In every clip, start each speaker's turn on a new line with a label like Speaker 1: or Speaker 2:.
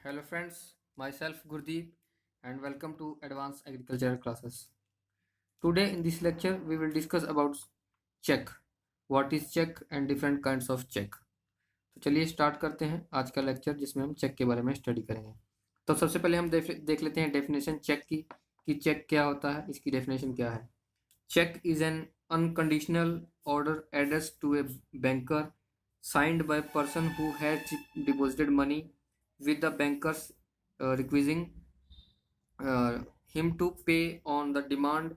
Speaker 1: Hello friends, myself Gurdeep and welcome to Advanced Agricultural Classes. Today in this lecture we will discuss about check. What is check and different kinds of check. तो चलिए start करते हैं आज का lecture जिसमें हम check के बारे में स्टडी करेंगे। तो सबसे पहले हम देख लेते हैं डेफिनेशन चेक की कि चेक क्या होता है, इसकी डेफिनेशन क्या है। Cheque is an unconditional order addressed to a banker signed by person who has deposited money with the bankers requiring him to pay on the demand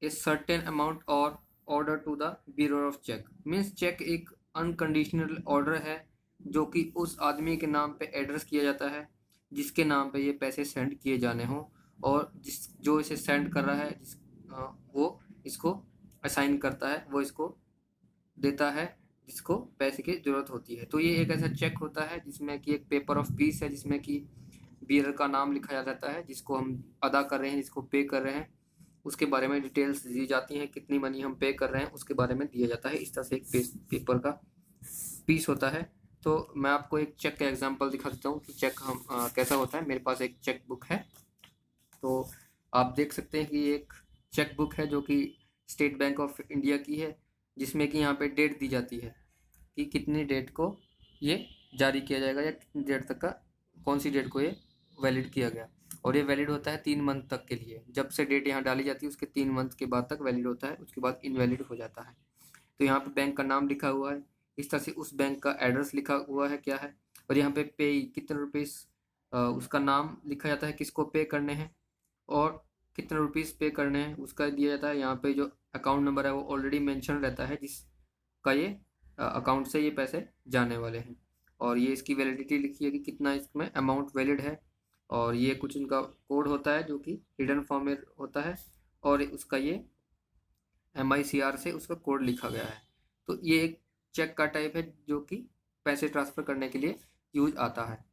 Speaker 1: a certain amount or order to the bureau of check। Means cheque एक अनकंडीशनल ऑर्डर है जो कि उस आदमी के नाम पे एड्रेस किया जाता है जिसके नाम पे ये पैसे सेंड किए जाने हों, और जो इसे सेंड कर रहा है वो इसको असाइन करता है, वो इसको देता है जिसको पैसे की ज़रूरत होती है। तो ये एक ऐसा चेक होता है जिसमें कि एक पेपर ऑफ पीस है जिसमें कि बियरर का नाम लिखा जाता है जिसको हम अदा कर रहे हैं, जिसको पे कर रहे हैं, उसके बारे में डिटेल्स दी जाती हैं, कितनी मनी हम पे कर रहे हैं उसके बारे में दिया जाता है। इस तरह से एक पेपर का पीस होता है। तो मैं आपको एक चेक का एग्जांपल दिखा देता हूँ कि चेक कैसा होता है। मेरे पास एक चेक बुक है, तो आप देख सकते हैं कि एक चेक बुक है जो कि स्टेट बैंक ऑफ इंडिया की है, जिसमें कि यहाँ पे डेट दी जाती है कि कितनी डेट को ये जारी किया जाएगा या कितनी डेट तक का, कौन सी डेट को ये वैलिड किया गया। और ये वैलिड होता है 3 मंथ तक के लिए। जब से डेट यहाँ डाली जाती है उसके 3 मंथ के बाद तक वैलिड होता है, उसके बाद इनवैलिड हो जाता है। तो यहाँ पे बैंक का नाम लिखा हुआ है, इस तरह से उस बैंक का एड्रेस लिखा हुआ है क्या है, और यहाँ पे पे कितने रुपीज़ उसका नाम लिखा जाता है किसको पे करने हैं, और कितने रुपीज़ पे करने हैं उसका दिया जाता है। यहाँ पे जो अकाउंट नंबर है वो ऑलरेडी मेंशन रहता है जिसका ये अकाउंट से ये पैसे जाने वाले हैं, और ये इसकी वैलिडिटी लिखी है कि कितना इसमें अमाउंट वैलिड है, और ये कुछ इनका कोड होता है जो कि हिडन फॉर्म में होता है, और उसका ये MICR से उसका कोड लिखा गया है। तो ये एक चेक का टाइप है जो कि पैसे ट्रांसफ़र करने के लिए यूज आता है।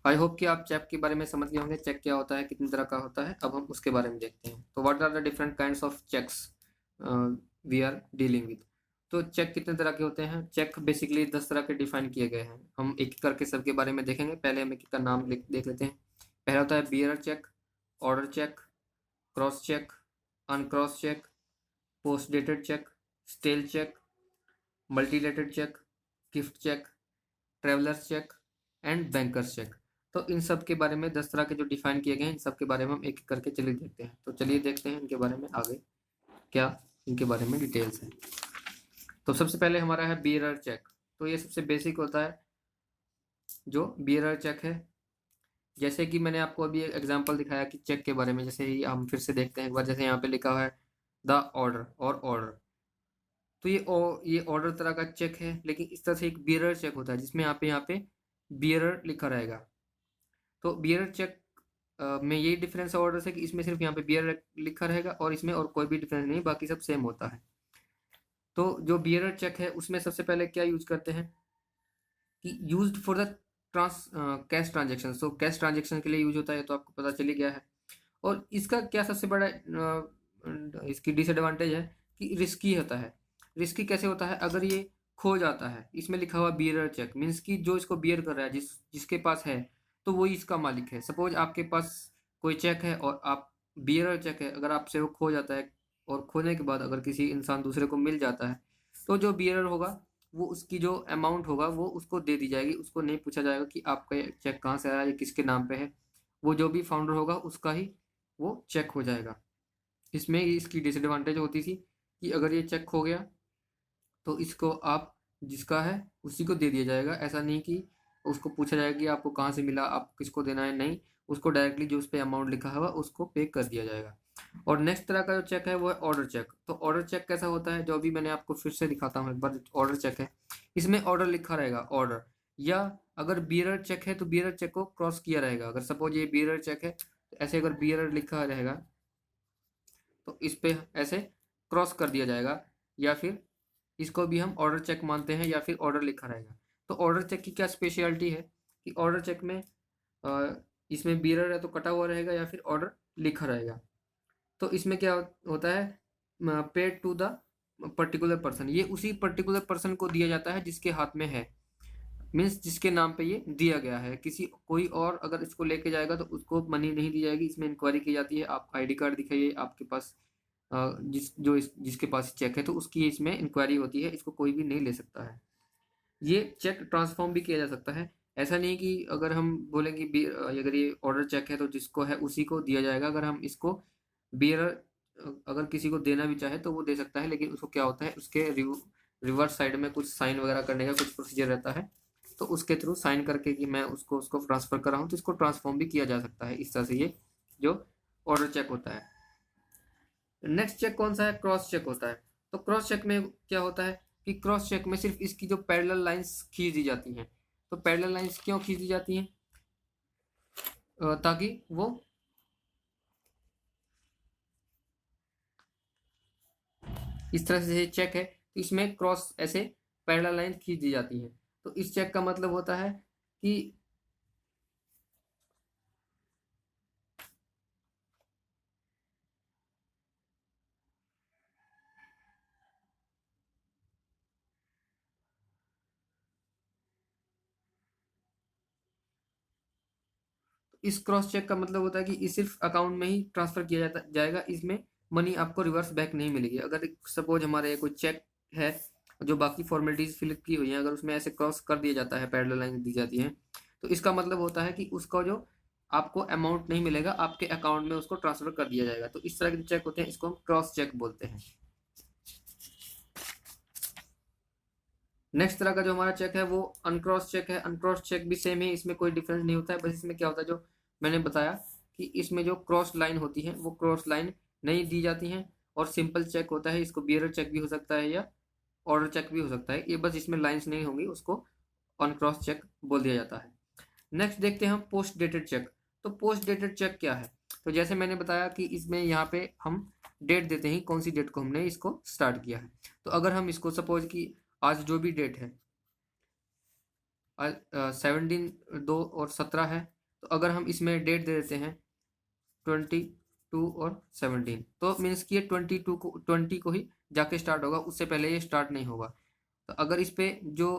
Speaker 1: आई होप कि आप चेक के बारे में समझ गए होंगे, चेक क्या होता है, कितनी तरह का होता है। अब हम उसके बारे में देखते हैं। तो what are the different kinds of cheques we are dealing with. तो चेक कितने तरह के होते हैं। चेक बेसिकली 10 तरह के डिफाइन किए गए हैं। हम एक एक करके सबके बारे में देखेंगे। पहले हम एक एक का नाम देख लेते हैं। पहला होता है bearer cheque, order cheque, cross cheque, uncross cheque, post dated cheque, stale cheque, mutilated cheque, gift cheque, travellers cheque and bankers cheque. तो इन सब के बारे में 10 तरह के जो डिफाइन किए गए हैं, इन सब के बारे में हम एक एक करके चलिए देखते हैं। तो चलिए देखते हैं इनके बारे में आगे क्या इनके बारे में डिटेल्स हैं। तो सबसे पहले हमारा है बियरर चेक। तो ये सबसे बेसिक होता है जो बियरर चेक है। जैसे कि मैंने आपको अभी एक एग्जांपल दिखाया कि चेक के बारे में, जैसे ही हम फिर से देखते हैं एक बार। जैसे यहाँ पे लिखा हुआ है द ऑर्डर और ऑर्डर, तो ये ऑर्डर तरह का चेक है, लेकिन इस तरह से एक बियरर चेक होता है जिसमें यहाँ पे बियरर लिखा रहेगा। तो बियरर चेक में यही डिफरेंस है ऑर्डर से कि इसमें सिर्फ यहाँ पे बियरर लिखा रहेगा और इसमें और कोई भी डिफरेंस नहीं, बाकी सब सेम होता है। तो जो बियरर चेक है उसमें सबसे पहले क्या यूज करते हैं कि used for the cash transaction. तो कैश ट्रांजेक्शन के लिए यूज होता है, तो आपको पता चली गया है। और इसका क्या सबसे बड़ा इसकी डिसएडवांटेज है कि रिस्की होता है। रिस्की कैसे होता है, अगर ये खो जाता है, इसमें लिखा हुआ बियरर चेक मीन्स कि जो इसको बियर कर रहा है, जिसके पास है, तो वही इसका मालिक है। सपोज आपके पास कोई चेक है और आप बियरर चेक है, अगर आपसे वो खो जाता है और खोने के बाद अगर किसी इंसान दूसरे को मिल जाता है, तो जो बियरर होगा वो उसकी जो अमाउंट होगा वो उसको दे दी जाएगी। उसको नहीं पूछा जाएगा कि आपका चेक कहाँ से आया या किसके नाम पे है, वो जो भी फाउंडर होगा उसका ही वो चेक हो जाएगा। इसमें इसकी डिसएडवांटेज होती थी कि अगर ये चेक खो गया तो इसको आप जिसका है उसी को दे दिया जाएगा। ऐसा नहीं कि उसको पूछा जाएगा कि आपको कहाँ से मिला, आप किसको देना है, नहीं, उसको डायरेक्टली जो उस पर अमाउंट लिखा हुआ उसको पे कर दिया जाएगा। और नेक्स्ट तरह का जो चेक है वो है ऑर्डर चेक। तो ऑर्डर चेक कैसा होता है, जो अभी मैंने आपको फिर से दिखाता हूँ एक बार। ऑर्डर चेक है, इसमें ऑर्डर लिखा रहेगा ऑर्डर, या अगर बियरर चेक है तो बियरर चेक को क्रॉस किया रहेगा। अगर सपोज ये बियरर चेक है तो ऐसे अगर बियरर लिखा रहेगा तो इस पे ऐसे क्रॉस कर दिया जाएगा, या फिर इसको भी हम ऑर्डर चेक मानते हैं, या फिर ऑर्डर लिखा रहेगा। तो ऑर्डर चेक की क्या स्पेशलिटी है कि ऑर्डर चेक में इसमें बियरर है तो कटा हुआ रहेगा या फिर ऑर्डर लिखा रहेगा। तो इसमें क्या होता है paid to the particular person, ये उसी पर्टिकुलर पर्सन को दिया जाता है जिसके हाथ में है, मीन्स जिसके नाम पे ये दिया गया है। किसी कोई और अगर इसको लेके जाएगा तो उसको मनी नहीं दी जाएगी। इसमें इंक्वायरी की जाती है, आप आईडी कार्ड दिखाइए आपके पास, जिसके पास चेक है तो उसकी इसमें इंक्वायरी होती है, इसको कोई भी नहीं ले सकता है। ये चेक ट्रांसफॉर्म भी किया जा सकता है। ऐसा नहीं कि अगर हम बोलें कि अगर ये ऑर्डर चेक है तो जिसको है उसी को दिया जाएगा। अगर हम इसको बियरर अगर किसी को देना भी चाहे तो वो दे सकता है, लेकिन उसको क्या होता है, उसके रिवर्स साइड में कुछ साइन वगैरह करने का कुछ प्रोसीजर रहता है, तो उसके थ्रू साइन करके कि मैं उसको उसको ट्रांसफर कर रहा हूँ, तो इसको ट्रांसफॉर्म भी किया जा सकता है। इस तरह से ये जो ऑर्डर चेक होता है। नेक्स्ट चेक कौन सा है, क्रॉस चेक होता है। तो क्रॉस चेक में क्या होता है कि क्रॉस चेक में सिर्फ इसकी जो पैरेलल लाइंस खींच दी जाती हैं। तो पैरेलल लाइंस क्यों खींच दी जाती हैं, ताकि वो इस तरह से चेक है तो इसमें क्रॉस ऐसे पैरेलल लाइन खींच दी जाती है। तो इस चेक का मतलब होता है कि इस क्रॉस चेक का मतलब होता है कि इस सिर्फ अकाउंट में ही ट्रांसफर किया जाएगा, इसमें मनी आपको रिवर्स बैक नहीं मिलेगी। अगर सपोज हमारे कोई चेक है जो बाकी फॉर्मेलिटीज फिल की हुई है, अगर उसमें ऐसे क्रॉस कर दिया जाता है, पैरेलल लाइन दी जाती है, तो इसका मतलब होता है कि उसका जो आपको अमाउंट नहीं मिलेगा, आपके अकाउंट में उसको ट्रांसफर कर दिया जाएगा। तो इस तरह के चेक होते हैं, इसको हम क्रॉस चेक बोलते हैं। नेक्स्ट तरह का जो हमारा चेक है वो अनक्रॉस चेक है। अनक्रॉस चेक भी सेम है, इसमें कोई डिफरेंस नहीं होता है। बस इसमें क्या होता है, जो मैंने बताया कि इसमें जो क्रॉस लाइन होती है वो क्रॉस लाइन नहीं दी जाती हैं, और सिंपल चेक होता है। इसको बियरर चेक भी हो सकता है या ऑर्डर चेक भी हो सकता है, ये बस इसमें लाइंस नहीं होंगी, उसको अनक्रॉस चेक बोल दिया जाता है। नेक्स्ट देखते हैं हम पोस्ट डेटेड चेक। तो पोस्ट डेटेड चेक क्या है, तो जैसे मैंने बताया कि इसमें यहाँ पे हम डेट देते हैं, कौन सी डेट को हमने इसको स्टार्ट किया है। तो अगर हम इसको सपोज कि आज जो भी डेट है, आज 17/2 और 17 है, तो अगर हम इसमें डेट दे देते हैं 22 और 17, तो मीन्स कि ये 20 को ही जाके स्टार्ट होगा, उससे पहले ये स्टार्ट नहीं होगा। तो अगर इस पे जो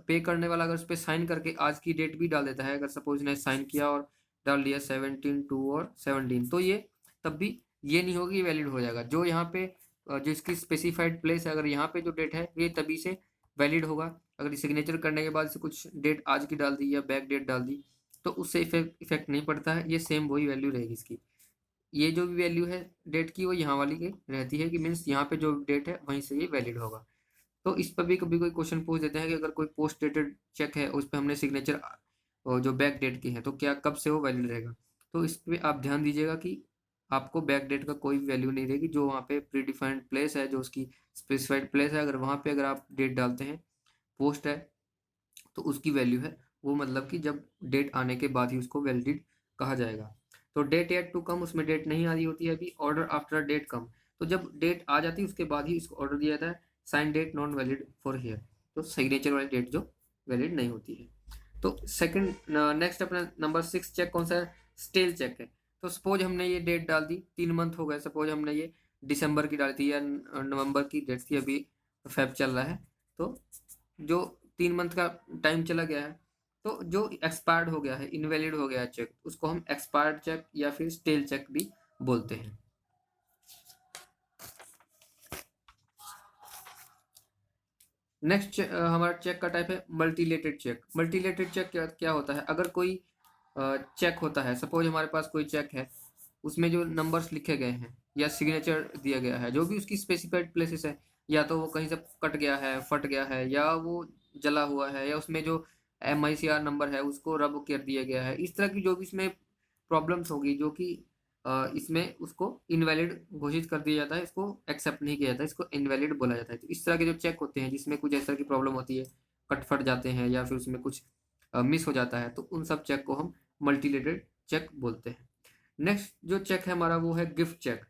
Speaker 1: पे करने वाला अगर उस पर साइन करके आज की डेट भी डाल देता है, अगर सपोज ने साइन किया और डाल दिया 17/2 और 17, तो ये तब भी ये नहीं होगी, वैलिड हो जाएगा। जो यहाँ पे जो इसकी स्पेसिफाइड प्लेस है, अगर यहाँ पे जो डेट है ये तभी से वैलिड होगा। अगर सिग्नेचर करने के बाद से कुछ डेट आज की डाल दी या बैक डेट डाल दी तो उससे इफेक्ट नहीं पड़ता है, ये सेम वही वैल्यू रहेगी इसकी। ये जो भी वैल्यू है डेट की वो यहाँ वाली की रहती है, कि मीन्स यहाँ पे जो डेट है वहीं से ये वैलिड होगा। तो इस पर भी कभी कोई क्वेश्चन पूछ देते हैं कि अगर कोई पोस्ट डेटेड चेक है उस पर हमने सिग्नेचर जो बैक डेट की है तो क्या कब से वो वैलिड रहेगा। तो इस पर आप ध्यान दीजिएगा कि आपको बैक डेट का कोई वैल्यू नहीं रहेगी। जो वहाँ पे प्री डिफाइंड प्लेस है, जो उसकी स्पेसिफाइड प्लेस है, अगर वहाँ पे अगर आप डेट डालते हैं, पोस्ट है, तो उसकी वैल्यू है वो, मतलब कि जब डेट आने के बाद ही उसको वैलिड कहा जाएगा। तो डेट येट टू कम, उसमें डेट नहीं आ रही होती है अभी। ऑर्डर आफ्टर डेट कम, तो जब डेट आ जाती है उसके बाद ही इसको ऑर्डर दिया जाता है। Sign date non valid for here, तो सिग्नेचर वाली डेट जो वैलिड नहीं होती है। तो सेकंड नेक्स्ट अपना नंबर 6 चेक कौन सा है, स्टेल चेक है। तो सपोज हमने ये डेट डाल दी, 3 मंथ हो गए, सपोज हमने ये दिसंबर की डाली थी या नवंबर की डेट थी, अभी फेब चल रहा है, तो जो 3 मंथ का टाइम चला गया है, तो जो एक्सपायर्ड हो गया है, इनवैलिड हो गया है चेक, उसको हम एक्सपायर्ड चेक या फिर स्टेल चेक भी बोलते हैं। नेक्स्ट हमारा चेक का टाइप है मल्टीलेटेड चेक। मल्टीलेटेड चेक क्या क्या होता है, अगर कोई चेक होता है, सपोज हमारे पास कोई चेक है, उसमें जो नंबर्स लिखे गए हैं या सिग्नेचर दिया गया है, जो भी उसकी स्पेसिफाइड प्लेसेस है, या तो वो कहीं से कट गया है, फट गया है, या वो जला हुआ है, या उसमें जो MICR नंबर है उसको रब कर दिया गया है, इस तरह की जो भी इसमें प्रॉब्लम्स होगी, जो कि इसमें उसको इनवैलिड घोषित कर दिया जाता है, इसको एक्सेप्ट नहीं किया जाता है, इसको इनवैलिड बोला जाता है। तो इस तरह के जो चेक होते हैं जिसमें कुछ ऐसा की प्रॉब्लम होती है, कट फट जाते हैं या फिर उसमें कुछ मिस हो जाता है, तो उन सब चेक को हम मल्टीलेटेड चेक बोलते हैं। नेक्स्ट जो चेक है हमारा वो है गिफ्ट चेक।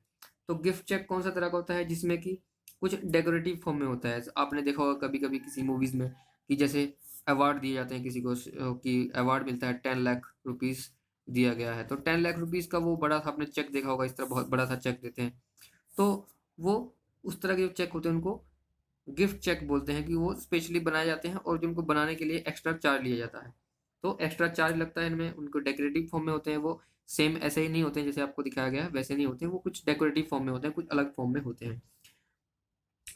Speaker 1: तो गिफ्ट चेक कौन सा तरह का होता है, जिसमें कि कुछ डेकोरेटिव फॉर्म में होता है। आपने देखा होगा कभी कभी किसी मूवीज में कि जैसे अवार्ड दिए जाते हैं किसी को, कि अवार्ड मिलता है 10 लाख रुपीज दिया गया है, तो 10 लाख रुपीज का वो बड़ा सा आपने चेक देखा होगा, इस तरह बहुत बड़ा सा चेक देते हैं। तो वो उस तरह के जो चेक होते हैं उनको गिफ्ट चेक बोलते हैं, कि वो स्पेशली बनाए जाते हैं और जिनको बनाने के लिए एक्स्ट्रा चार्ज लिया जाता है। तो एक्स्ट्रा चार्ज लगता है इनमें, उनको डेकोरेटिव फॉर्म में होते हैं, वो सेम ऐसे ही नहीं होते हैं जैसे आपको दिखाया गया है, वैसे नहीं होते हैं, वो कुछ डेकोरेटिव फॉर्म में होते हैं, कुछ अलग फॉर्म में होते हैं।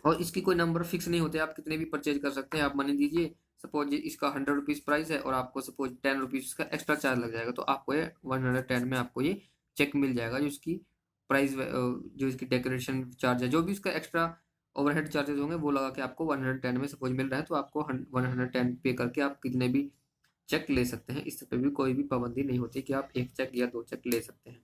Speaker 1: और इसकी कोई नंबर फिक्स नहीं होते, आप कितने भी परचेज कर सकते हैं। आप मनी दीजिए, सपोज इसका 100 रुपीज़ प्राइस है और आपको सपोज 10 रुपीज़ का एक्स्ट्रा चार्ज लग जाएगा, तो आपको ये 110 में आपको ये चेक मिल जाएगा, जो इसकी प्राइस, जो इसकी डेकोरेशन चार्ज है, जो भी इसका एक्स्ट्रा ओवरहेड चार्जेस होंगे वो लगा के आपको 110 में सपोज मिल रहा है, तो आपको 110 पे करके आप कितने भी चेक ले सकते हैं। इस पे भी कोई भी पाबंदी नहीं होती कि आप एक चेक या दो चेक ले सकते हैं।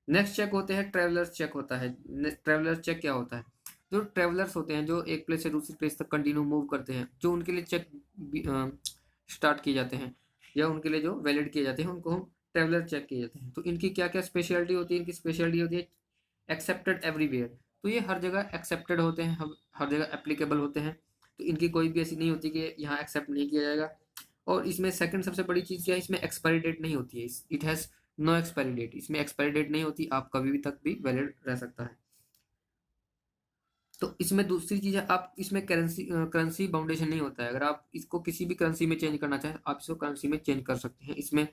Speaker 1: नेक्स्ट चेक होते हैं ट्रेवलर्स चेक होता है। ट्रेवलर्स चेक क्या होता है? जो ट्रेवलर्स होते हैं, जो एक प्लेस से दूसरी प्लेस तक कंटिन्यू मूव करते हैं, जो उनके लिए चेक स्टार्ट किए जाते हैं या उनके लिए जो वैलिड किए जाते हैं, उनको हम ट्रेवलर चेक किए जाते हैं। तो इनकी क्या क्या स्पेशलिटी होती है? इनकी स्पेशलिटी होती है एक्सेप्टेड एवरीवेयर। तो ये हर जगह एक्सेप्टेड होते हैं, हर जगह एप्लीकेबल होते हैं। तो इनकी कोई भी ऐसी नहीं होती कि यहाँ एक्सेप्ट नहीं किया जाएगा। और इसमें सेकंड सबसे बड़ी चीज़ क्या है, इसमें एक्सपायरी डेट नहीं होती है। It has no expiry date. इसमें एक्सपायरी डेट नहीं होती, आप कभी भी तक भी वैलिड रह सकता है। तो इसमें दूसरी चीज़ है, आप इसमें करेंसी बाउंडेशन नहीं होता है। अगर आप इसको किसी भी करेंसी में चेंज करना चाहें, आप इसको करेंसी में चेंज कर सकते हैं। इसमें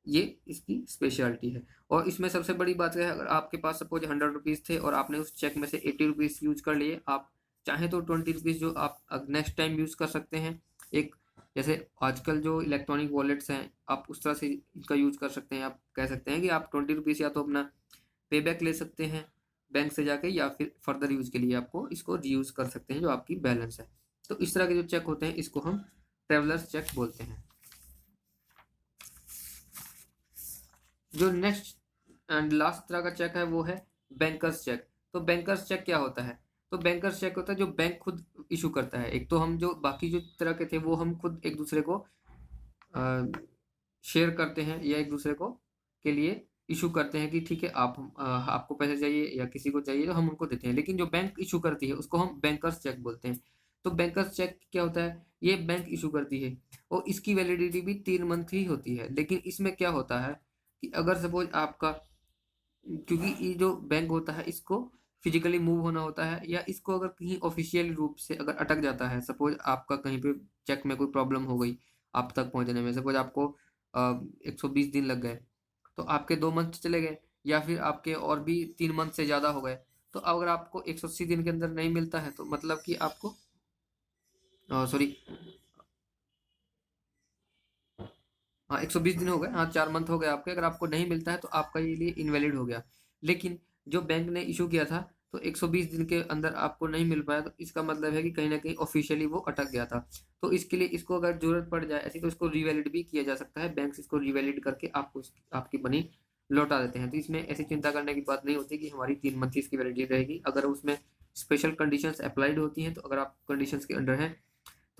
Speaker 1: ये इसकी स्पेशलिटी है। और इसमें सबसे बड़ी बात है, अगर आपके पास सपोज 100 रुपीज़ थे और आपने उस चेक में से 80 रुपीज़ यूज कर लिए, आप चाहें तो 20 रुपीज़ जो आप नेक्स्ट टाइम यूज कर सकते हैं। एक जैसे आजकल जो इलेक्ट्रॉनिक वॉलेट्स हैं, आप उस तरह से इनका यूज कर सकते हैं। आप कह सकते हैं कि आप 20 रुपीज़ या तो अपना पे बैक ले सकते हैं बैंक से जाके, या फिर फर्दर यूज के लिए आपको इसको रीयूज कर सकते हैं जो आपकी बैलेंस है। तो इस तरह के जो चेक होते हैं इसको हम ट्रेवलर्स चेक बोलते हैं। जो नेक्स्ट एंड लास्ट तरह का चेक है वो है बैंकर्स चेक। तो बैंकर्स चेक क्या होता है? तो बैंकर्स चेक होता है जो बैंक खुद इशू करता है। एक तो हम जो बाकी जो तरह के थे वो हम खुद एक दूसरे को शेयर करते हैं या एक दूसरे को के लिए इशू करते हैं कि ठीक है, आपको पैसे चाहिए या किसी को चाहिए तो हम उनको देते हैं। लेकिन जो बैंक इशू करती है उसको हम बैंकर्स चेक बोलते हैं। तो बैंकर्स चेक क्या होता है? ये बैंक इशू करती है और इसकी वैलिडिटी भी 3 मंथ ही होती है। लेकिन इसमें क्या होता है कि अगर सपोज आपका, क्योंकि ये जो बैंक होता है इसको फिजिकली मूव होना होता है, या इसको अगर कहीं ऑफिशियल रूप से अगर अटक जाता है, सपोज आपका कहीं पे चेक में कोई प्रॉब्लम हो गई आप तक पहुंचने में, सपोज आपको 120 दिन लग गए, तो आपके 2 मंथ चले गए, या फिर आपके और भी 3 मंथ से ज़्यादा हो गए। तो अगर आपको 180 दिन के अंदर नहीं मिलता है तो मतलब कि आपको सॉरी, हाँ 120 दिन हो गए, हाँ 4 मंथ हो गए आपके, अगर आपको नहीं मिलता है तो आपका ये लिए इनवैलिड हो गया। लेकिन जो बैंक ने इशू किया था तो 120 दिन के अंदर आपको नहीं मिल पाया, तो इसका मतलब है कि कहीं ना कहीं ऑफिशियली वो अटक गया था। तो इसके लिए इसको अगर जरूरत पड़ जाए ऐसी, तो इसको रिवैलिड भी किया जा सकता है। बैंक इसको रिवैलिड करके आपको आपकी मनी लौटा देते हैं। तो इसमें ऐसी चिंता करने की बात नहीं होती कि हमारी 3 मंथ इसकी वैलिडिटी रहेगी। अगर उसमें स्पेशल कंडीशंस अप्लाइड होती हैं, तो अगर आप कंडीशंस के अंडर हैं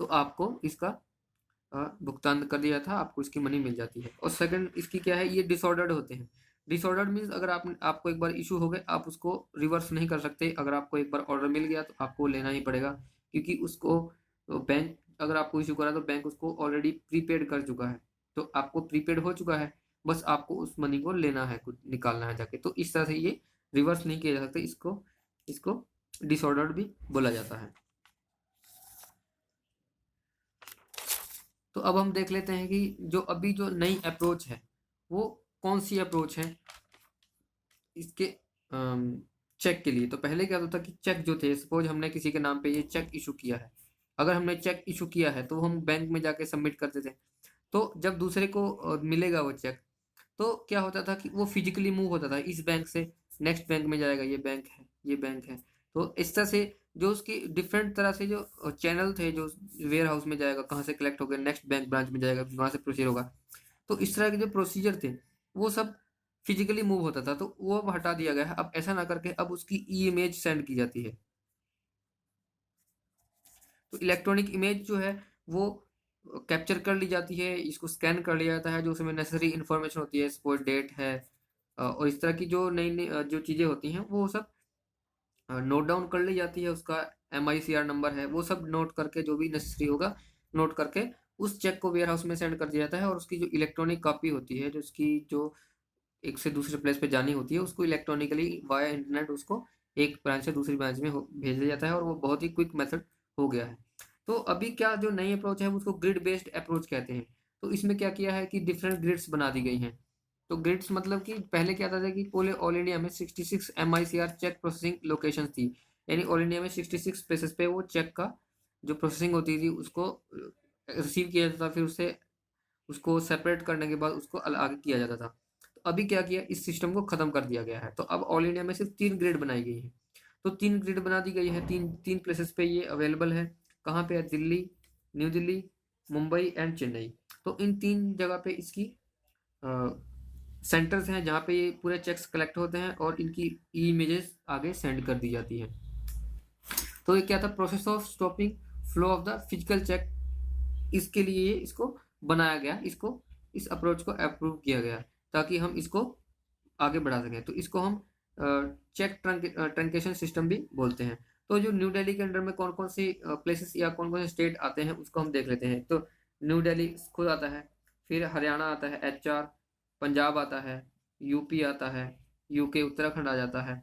Speaker 1: तो आपको इसका भुगतान कर दिया था, आपको इसकी मनी मिल जाती है। और सेकंड इसकी क्या है, ये डिसऑर्डर्ड होते हैं। डिसऑर्डर्ड मीन्स अगर आपको एक बार इशू हो गए, आप उसको रिवर्स नहीं कर सकते। अगर आपको एक बार ऑर्डर मिल गया तो आपको लेना ही पड़ेगा, क्योंकि उसको बैंक अगर आपको इशू करा तो बैंक उसको ऑलरेडी प्रीपेड कर चुका है। तो आपको प्रीपेड हो चुका है, बस आपको उस मनी को लेना है, कुछ निकालना है जाके। तो इस तरह से ये रिवर्स नहीं किया जा सकता। इसको इसको डिसऑर्डर्ड भी बोला जाता है। तो अब हम देख लेते हैं कि जो अभी जो नई अप्रोच है वो कौन सी अप्रोच है इसके चेक के लिए। तो पहले क्या होता था कि चेक जो थे, सपोज हमने किसी के नाम पे ये चेक इशू किया है, अगर हमने चेक इशू किया है तो हम बैंक में जाके सबमिट करते थे। तो जब दूसरे को मिलेगा वो चेक, तो क्या होता था कि वो फिजिकली मूव होता था, इस बैंक से नेक्स्ट बैंक में जाएगा, ये बैंक है, ये बैंक है। तो इस तरह से जो उसकी डिफरेंट तरह से जो चैनल थे, जो वेयर हाउस में जाएगा, कहाँ से कलेक्ट होकर नेक्स्ट बैंक ब्रांच में जाएगा, वहाँ से प्रोसीड होगा। तो इस तरह के जो प्रोसीजर थे वो सब फिजिकली मूव होता था, तो वो अब हटा दिया गया है। अब ऐसा ना करके अब उसकी ई इमेज सेंड की जाती है। तो इलेक्ट्रॉनिक इमेज जो है वो कैप्चर कर ली जाती है, इसको स्कैन कर लिया जाता है, जो उसमें नेसेसरी इन्फॉर्मेशन होती है, सपोज डेट है, और इस तरह की जो नई नई जो चीज़ें होती हैं वो सब नोट डाउन कर ली जाती है। उसका MICR नंबर है, वो सब नोट करके जो भी नेसेसरी होगा नोट करके उस चेक को वेयर हाउस में सेंड कर दिया जाता है। और उसकी जो इलेक्ट्रॉनिक कॉपी होती है, जो उसकी जो एक से दूसरे प्लेस पे जानी होती है, उसको इलेक्ट्रॉनिकली वाया इंटरनेट उसको एक ब्रांच से दूसरी ब्रांच में भेज दिया जाता है, और वो बहुत ही क्विक मेथड हो गया है। तो अभी क्या जो नई अप्रोच है उसको ग्रिड बेस्ड अप्रोच कहते हैं। तो इसमें क्या किया है कि डिफरेंट ग्रिड्स बना दी गई हैं। तो ग्रिड्स मतलब कि पहले क्या था कि पूरे ऑल इंडिया में 66 MICR चेक प्रोसेसिंग लोकेशंस थी, यानी ऑल इंडिया में 66 प्लेसेस पे वो चेक का जो प्रोसेसिंग होती थी उसको रिसीव किया जाता था, फिर उससे उसको सेपरेट करने के बाद उसको आगे किया जाता था। तो अभी क्या किया, इस सिस्टम को खत्म कर दिया गया है। तो अब ऑल इंडिया में सिर्फ 3 ग्रिड बनाई गई है। तो 3 ग्रिड बना दी गई है, तीन तीन प्लेसेस पे ये अवेलेबल है। कहाँ पे है? Delhi, new Delhi, Mumbai and Chennai. तो इन 3 जगह पे इसकी सेंटर्स हैं जहाँ पे ये पूरे चेक्स कलेक्ट होते हैं और इनकी इमेजेस आगे सेंड कर दी जाती हैं। तो ये क्या था, process of stopping flow of the physical cheque, इसके लिए इसको बनाया गया, इसको इस अप्रोच को अप्रूव किया गया ताकि हम इसको आगे बढ़ा सकें। तो इसको हम चेक ट्रंकेशन सिस्टम भी बोलते हैं। तो जो न्यू दिल्ली के अंडर में कौन कौन सी प्लेसेस या कौन कौन से स्टेट आते हैं उसको हम देख लेते हैं। तो न्यू दिल्ली खुद आता है, फिर हरियाणा आता है HR, पंजाब आता है, यूपी आता है, यूके उत्तराखंड आ जाता है,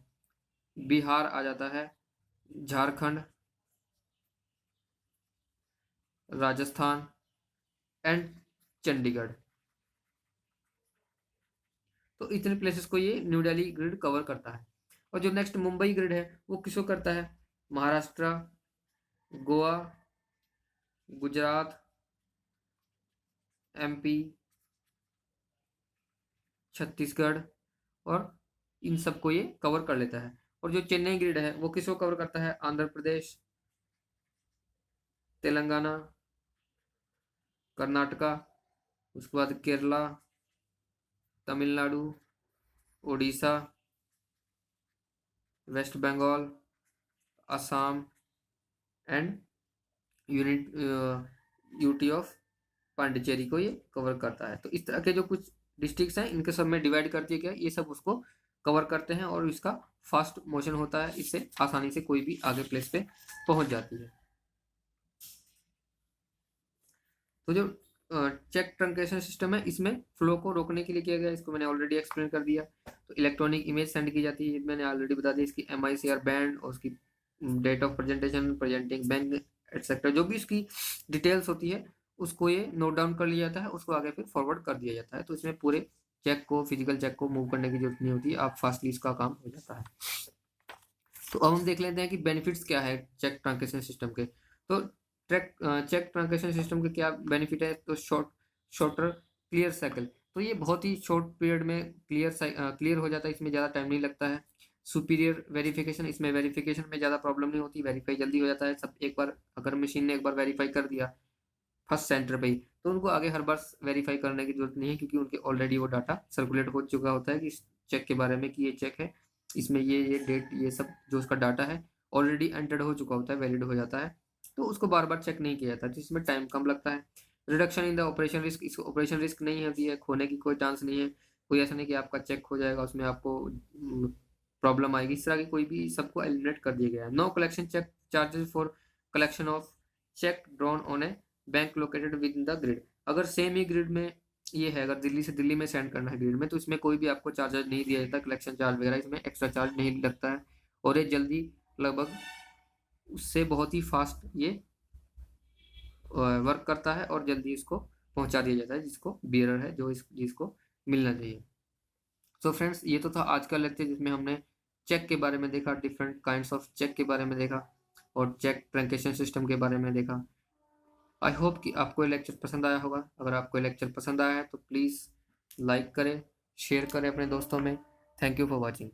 Speaker 1: बिहार आ जाता है, झारखंड, राजस्थान एंड चंडीगढ़। तो इतने प्लेसेस को ये न्यू दिल्ली ग्रिड कवर करता है। और जो नेक्स्ट मुंबई ग्रिड है वो किसको करता है? महाराष्ट्र, गोवा, गुजरात, MP, छत्तीसगढ़, और इन सबको ये कवर कर लेता है। और जो चेन्नई ग्रिड है वो किसको कवर करता है? आंध्र प्रदेश, तेलंगाना, कर्नाटका, उसके बाद Kerala, Tamil Nadu, Orissa, west Bengal, Assam and unit UT of Pondicherry को ये कवर करता है। तो इस तरह के जो कुछ डिस्ट्रिक्ट्स हैं इनके सब में डिवाइड कर दिया गया, ये सब उसको कवर करते हैं और इसका फास्ट मोशन होता है, इससे आसानी से कोई भी आगे प्लेस पे पहुंच जाती है। तो जो चेक ट्रंकेशन सिस्टम है इसमें फ्लो को रोकने के लिए किया गया, इसको मैंने ऑलरेडी एक्सप्लेन कर दिया। तो इलेक्ट्रॉनिक इमेज सेंड की जाती है, मैंने ऑलरेडी बता दिया, इसकी MICR बैंड और उसकी date of presentation, presenting bank etcetera, जो भी उसकी डिटेल्स होती है उसको ये नोट डाउन कर लिया जाता है, उसको आगे फिर फॉरवर्ड कर दिया जाता है। तो इसमें पूरे चेक को, फिजिकल चेक को मूव करने की जरूरत नहीं होती, आप फास्टली इसका काम हो जाता है। तो अब हम देख लेते हैं कि बेनिफिट्स क्या है चेक ट्रांजेक्शन सिस्टम के। तो चेक ट्रांजेक्शन सिस्टम के क्या बेनिफिट है? तो शॉर्टर क्लियर साइकिल, तो ये बहुत ही शॉर्ट पीरियड में क्लियर हो जाता है, इसमें ज़्यादा टाइम नहीं लगता है। सुपीरियर वेरिफिकेशन, इसमें वेरिफिकेशन में ज़्यादा प्रॉब्लम नहीं होती, वेरीफाई जल्दी हो जाता है। सब एक बार अगर मशीन ने एक बार वेरीफाई कर दिया फर्स्ट सेंटर पे ही, तो उनको आगे हर बार वेरीफाई करने की जरूरत नहीं है, क्योंकि उनके ऑलरेडी वो डाटा सर्कुलेट हो चुका होता है कि इस चेक के बारे में कि ये चेक है, इसमें ये डेट, ये सब जो उसका डाटा है ऑलरेडी एंटर्ड हो चुका होता है, वैलिड हो जाता है। तो उसको बार बार चेक नहीं किया जाता, जिसमें टाइम कम लगता है। Reduction in the operation risk, इसको ऑपरेशन रिस्क नहीं होती है, खोने की कोई चांस नहीं है। कोई ऐसा नहीं कि आपका चेक खो जाएगा, उसमें आपको प्रॉब्लम आएगी, इस तरह की कोई भी, सबको एलिमिनेट कर दिया गया है। No collection cheque charges for collection of cheque drawn on a bank located within the grid. अगर सेम ही ग्रिड में ये है, अगर दिल्ली से दिल्ली में सेंड करना है ग्रिड में, तो इसमें कोई भी आपको चार्जेस नहीं दिया जाता, कलेक्शन चार्ज वगैरह इसमें एक्स्ट्रा चार्ज नहीं लगता है। और ये जल्दी, लगभग उससे बहुत ही फास्ट ये वर्क करता है और जल्दी इसको पहुंचा दिया जाता है जिसको बियरर है, जो जिसको मिलना चाहिए। सो फ्रेंड्स, ये तो था आज का लेक्चर जिसमें हमने चेक के बारे में देखा, डिफरेंट काइंड्स ऑफ चेक के बारे में देखा और चेक ट्रंकेशन सिस्टम के बारे में देखा। आई होप कि आपको ये लेक्चर पसंद आया होगा। अगर आपको ये लेक्चर पसंद आया है तो प्लीज़ लाइक करें, शेयर करें अपने दोस्तों में। Thank you for watching.